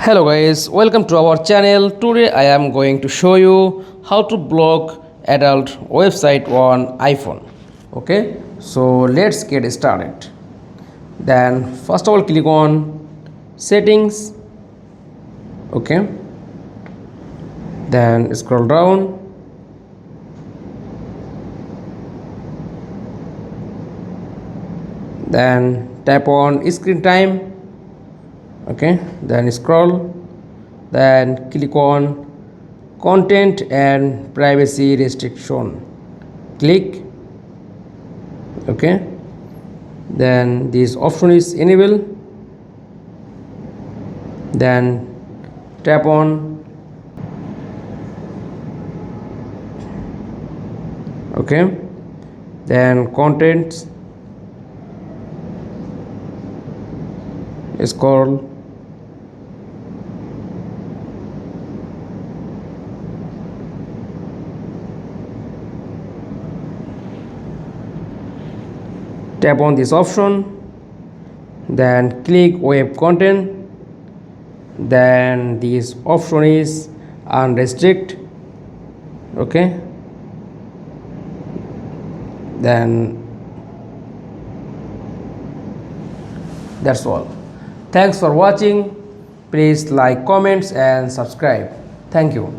Hello guys, welcome to our channel. Today I am going to show you how to block adult website on iPhone. Okay, so let's get started. Then first of all click on settings. Okay, then scroll down. Then tap on screen time. Okay, then scroll, then click on content and privacy restriction, click. Okay, then this option is enable, then tap on. Okay, then contents, scroll, tap on this option, then click web content, then this option is unrestrict. Okay, then that's all. Thanks for watching. Please like, comments and subscribe. Thank you.